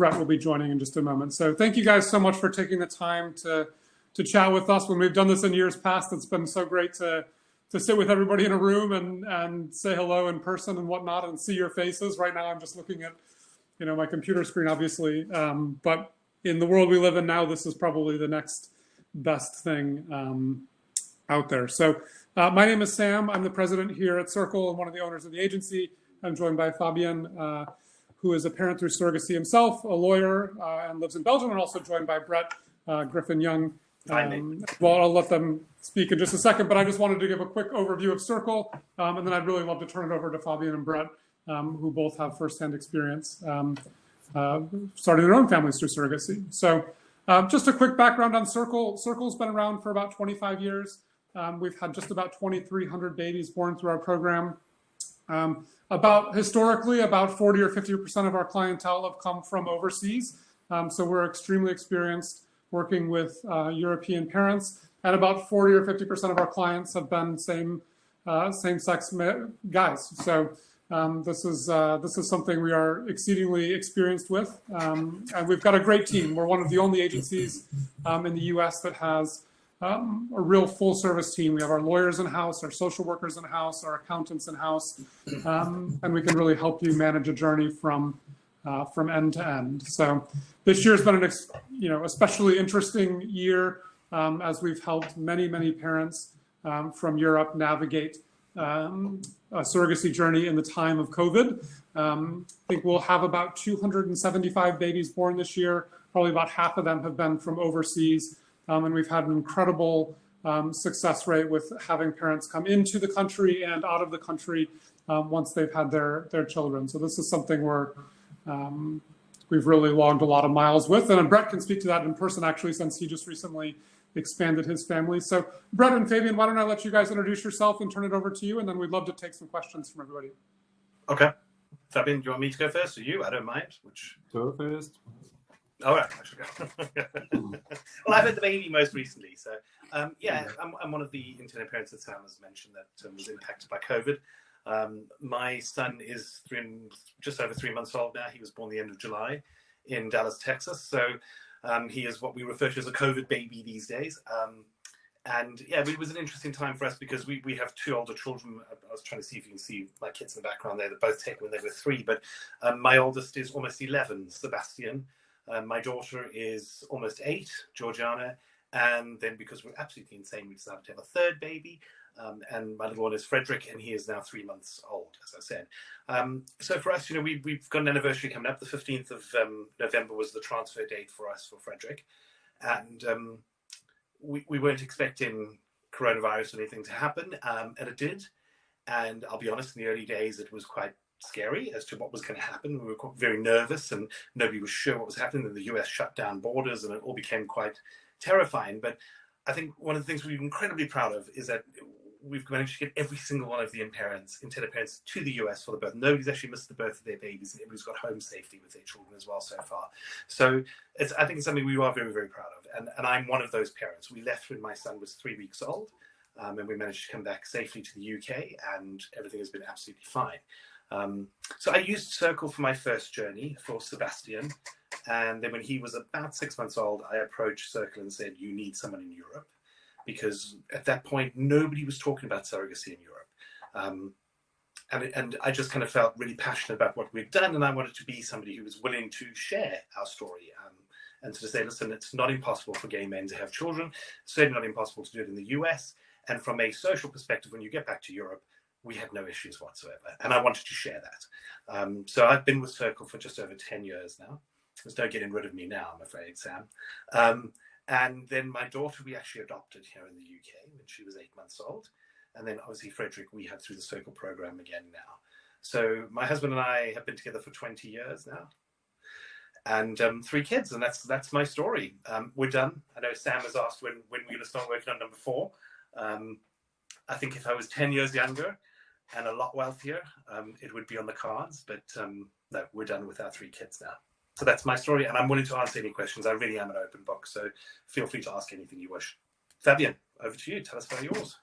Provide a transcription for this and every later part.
Brett will be joining in just a moment. So thank you guys so much for taking the time to chat with us. When we've done this in years past, it's been so great to sit with everybody in a room and say hello in person and whatnot and see your faces. Right now, I'm just looking at my computer screen, obviously. But in the world we live in now, this is probably the next best thing out there. So my name is Sam. I'm the president here at Circle and one of the owners of the agency. I'm joined by Fabien, who is a parent through surrogacy himself, a lawyer, and lives in Belgium, and also joined by Brett Griffin-Young. Well, I'll let them speak in just a second, but I just wanted to give a quick overview of Circle, and then I'd really love to turn it over to Fabien and Brett, who both have firsthand experience starting their own families through surrogacy. So just a quick background on Circle. Circle's been around for about 25 years. We've had just about 2,300 babies born through our program. Historically, about 40 or 50% of our clientele have come from overseas. So we're extremely experienced working with European parents, and about 40 or 50% of our clients have been same-sex guys. So this is something we are exceedingly experienced with, and we've got a great team. We're one of the only agencies in the U.S. that has a real full-service team. We have our lawyers in-house, our social workers in-house, our accountants in-house, and we can really help you manage a journey from end to end. So this year has been an especially interesting year as we've helped many parents from Europe navigate a surrogacy journey in the time of COVID. I think we'll have about 275 babies born this year. Probably about half of them have been from overseas. And we've had an incredible success rate with having parents come into the country and out of the country once they've had their children. So this is something we've really logged a lot of miles with. And Brett can speak to that in person, actually, since he just recently expanded his family. So Brett and Fabien, why don't I let you guys introduce yourself and turn it over to you, and then we'd love to take some questions from everybody. Okay. Fabien, do you want me to go first or you? I don't mind. Go first. All right, I should go. Well, I've had the baby most recently. So, I'm one of the intended parents that Sam has mentioned that was impacted by COVID. My son is just over 3 months old now. He was born the end of July in Dallas, Texas. So he is what we refer to as a COVID baby these days. And yeah, it was an interesting time for us because we have two older children. I was trying to see if you can see my kids in the background there. They're both taken when they were 3. But my oldest is almost 11, Sebastian. My daughter is almost 8, Georgiana. And then because we're absolutely insane, we decided to have a third baby. And my little one is Frederick, and he is now 3 months old, as I said. So for us, we've got an anniversary coming up. The 15th of November was the transfer date for us for Frederick. And we weren't expecting coronavirus or anything to happen, and it did. And I'll be honest, in the early days, it was quite scary as to what was going to happen. We were very nervous, and nobody was sure what was happening. And the US shut down borders, and it all became quite terrifying. But I think one of the things we're incredibly proud of is that we've managed to get every single one of the intended parents to the US for the birth. Nobody's actually missed the birth of their babies, and everybody's got home safety with their children as well so far. So I think it's something we are very, very proud of. And I'm one of those parents. We left when my son was 3 weeks old, and we managed to come back safely to the UK, and everything has been absolutely fine. So I used Circle for my first journey for Sebastian. And then when he was about 6 months old, I approached Circle and said, you need someone in Europe. Because at that point, nobody was talking about surrogacy in Europe. And I just kind of felt really passionate about what we'd done. And I wanted to be somebody who was willing to share our story and to say, listen, it's not impossible for gay men to have children. It's certainly not impossible to do it in the US. And from a social perspective, when you get back to Europe, we had no issues whatsoever. And I wanted to share that. So I've been with Circle for just over 10 years now. There's no getting rid of me now, I'm afraid, Sam. And then my daughter, we actually adopted here in the UK when she was 8 months old. And then obviously Frederick, we had through the Circle program again now. So my husband and I have been together for 20 years now. And 3 kids, and that's my story. We're done. I know Sam has asked when we're going to start working on number 4. I think if I was 10 years younger and a lot wealthier, it would be on the cards. But no, we're done with our 3 kids now. So that's my story, and I'm willing to answer any questions. I really am an open book, so feel free to ask anything you wish. Fabien, over to you. Tell us about yours.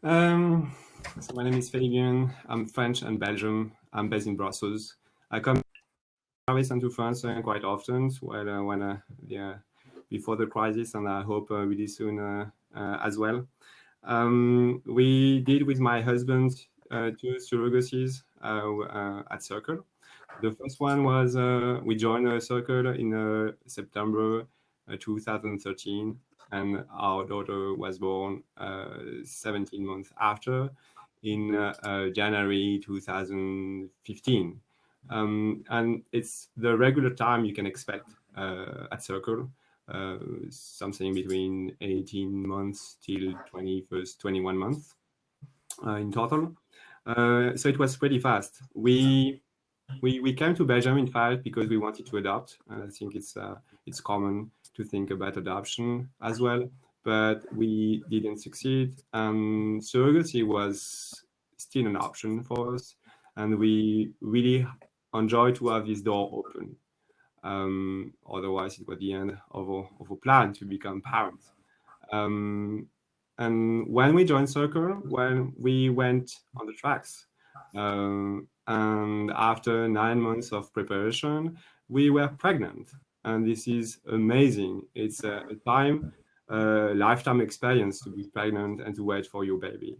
So my name is Fabien. I'm French and Belgium. I'm based in Brussels. I come Paris and to France quite often before the crisis, and I hope really soon as well. We did with my husband 2 surrogacies at Circle. The first one was we joined a Circle in September 2013, and our daughter was born 17 months after in January 2015. And it's the regular time you can expect at Circle, something between 18 months till 21 months in total. So it was pretty fast. We came to Belgium, in fact, because we wanted to adopt. I think it's common to think about adoption as well, but we didn't succeed. Surrogacy was still an option for us, and we really enjoy to have this door open. Otherwise, it was the end of a plan to become parents. And when we joined Circle, well, we went on the tracks. And after 9 months of preparation, we were pregnant. And this is amazing. It's a lifetime experience to be pregnant and to wait for your baby.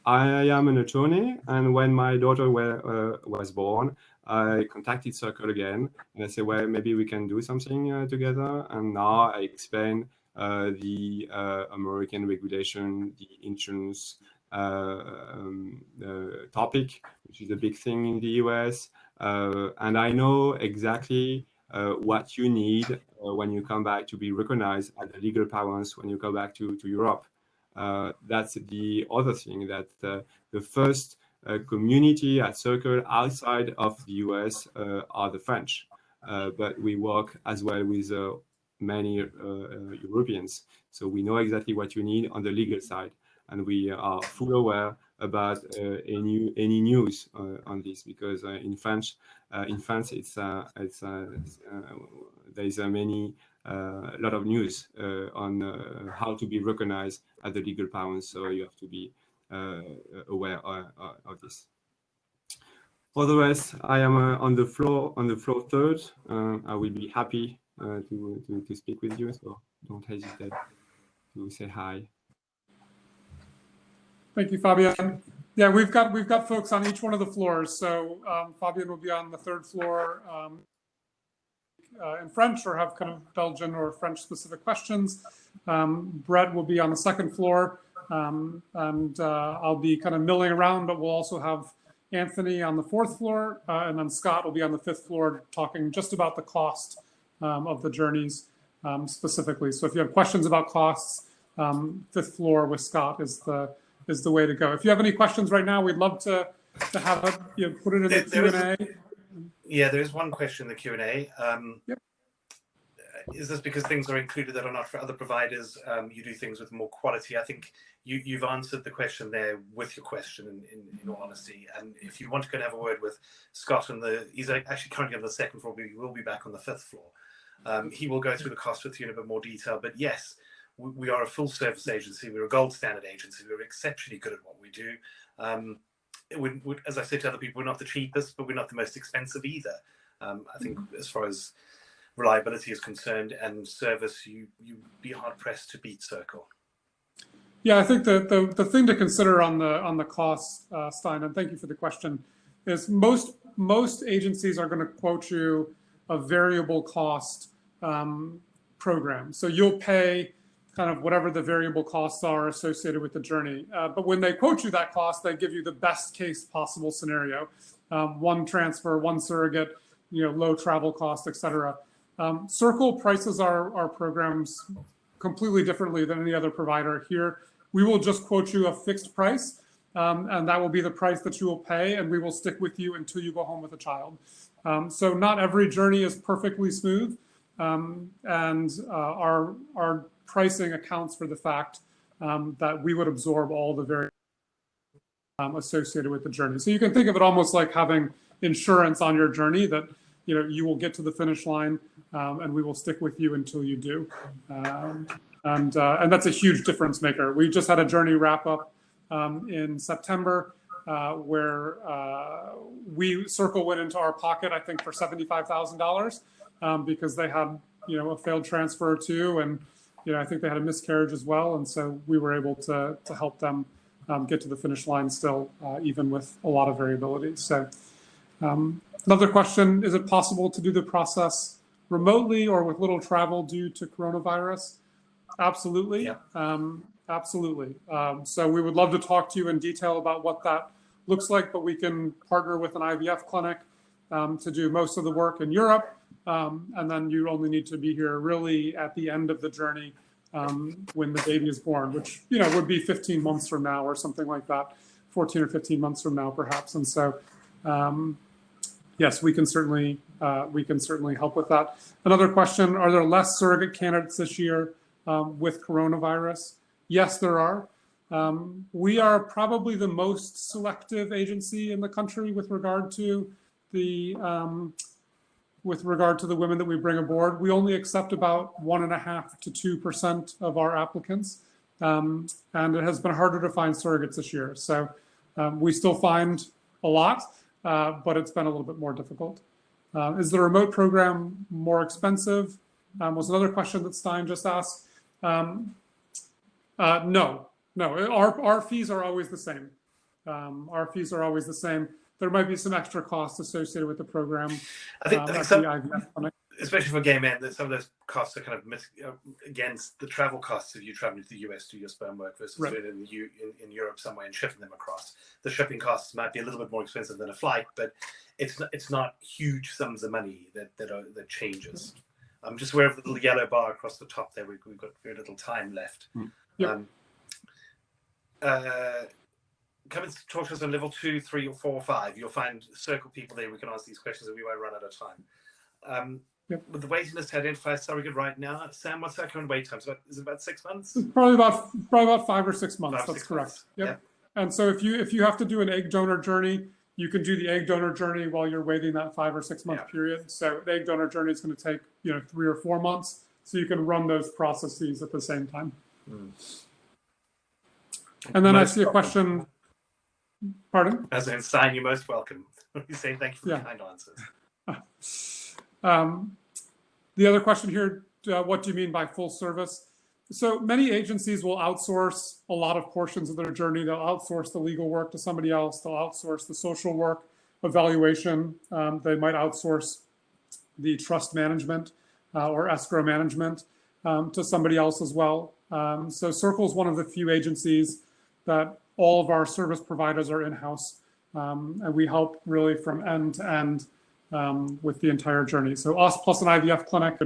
I am an attorney, and when my daughter was born, I contacted Circle again, and I said, well, maybe we can do something together. And now I explain the American regulation, the insurance topic, which is a big thing in the US. And I know exactly what you need when you come back to be recognized as the legal parents when you go back to Europe. That's the other thing, that the first community at Circle outside of the US are the French. But we work as well with many Europeans. So we know exactly what you need on the legal side. And we are fully aware about any news on this, because in France, it's there's a lot of news on how to be recognized as the legal parents. So you have to be aware of this. For the rest, I am on the floor third. I will be happy to speak with you. So don't hesitate to say hi. Thank you, Fabian. Yeah, we've got folks on each one of the floors. So Fabian will be on the third floor in French, or have kind of Belgian or French specific questions. Brett will be on the second floor, and I'll be kind of milling around, but we'll also have Anthony on the fourth floor, and then Scott will be on the fifth floor talking just about the cost of the journeys specifically. So if you have questions about costs, fifth floor with Scott is the way to go. If you have any questions right now, we'd love to have it, put it in the Q&A. Yeah, there is one question in the Q&A. Yep. Is this because things are included that are not for other providers? You do things with more quality. I think you've answered the question there with your question, in all honesty. And if you want to go and have a word with Scott, he's actually currently on the second floor, but he will be back on the fifth floor. He will go through the cost with you in a bit more detail. But yes, we are a full service agency. We're a gold standard agency. We're exceptionally good at what we do. As I said to other people, we're not the cheapest, but we're not the most expensive either. I think as far as reliability is concerned and service, you'd be hard pressed to beat Circle. Yeah, I think the thing to consider on the cost, Stein, and thank you for the question, is most agencies are going to quote you a variable cost program. So you'll pay kind of whatever the variable costs are associated with the journey. But when they quote you that cost, they give you the best case possible scenario. One transfer, one surrogate, low travel cost, et cetera. Circle prices our programs completely differently than any other provider. Here, we will just quote you a fixed price, and that will be the price that you will pay, and we will stick with you until you go home with a child. So not every journey is perfectly smooth, and our pricing accounts for the fact that we would absorb all the variables associated with the journey. So you can think of it almost like having insurance on your journey, that you will get to the finish line, and we will stick with you until you do. And that's a huge difference maker. We just had a journey wrap up in September. where Circle went into our pocket, I think, for $75,000 because they had, a failed transfer or two, and I think they had a miscarriage as well, and so we were able to help them get to the finish line still, even with a lot of variability. So another question: is it possible to do the process remotely or with little travel due to coronavirus? Absolutely. Yeah. Absolutely. So we would love to talk to you in detail about what that looks like, but we can partner with an IVF clinic to do most of the work in Europe. And then you only need to be here really at the end of the journey when the baby is born, which, would be 15 months from now or something like that, 14 or 15 months from now, perhaps. And so, yes, we can certainly help with that. Another question: are there less surrogate candidates this year with coronavirus? Yes, there are. We are probably the most selective agency in the country with regard to the women that we bring aboard. We only accept about 1.5% to 2% of our applicants, and it has been harder to find surrogates this year. So we still find a lot, but it's been a little bit more difficult. Is the remote program more expensive? Was another question that Stein just asked. No. Our fees are always the same. Our fees are always the same. There might be some extra costs associated with the program. I think some, the IVF clinic. Especially for gay men, that some of those costs are kind of against the travel costs of you traveling to the US to do your sperm work versus right. doing it in Europe somewhere and shipping them across. The shipping costs might be a little bit more expensive than a flight, but it's not huge sums of money that changes. I'm just aware of the little yellow bar across the top there. We've got very little time left. Yep. Come and talk to us on level 2, 3, or 4, or 5. You'll find Circle people there. We can ask these questions and we won't run out of time. Yep. With the waiting list to identify a surrogate right now, Sam, what's that current wait time? Is it about 6 months? It's probably about 5 or 6 months. That's 6 correct. months. Yep. Yeah. And so if you have to do an egg donor journey, you can do the egg donor journey while you're waiting that 5 or 6 month period. So the egg donor journey is going to take 3 or 4 months. So you can run those processes at the same time. And then I see a question. Pardon? As in, Stein, you're most welcome. You say thank you for the kind answers. The other question here, what do you mean by full service? So many agencies will outsource a lot of portions of their journey. They'll outsource the legal work to somebody else. They'll outsource the social work, evaluation. They might outsource the trust management or escrow management to somebody else as well. So Circle is one of the few agencies that all of our service providers are in-house, and we help really from end to end with the entire journey. So us plus an IVF clinic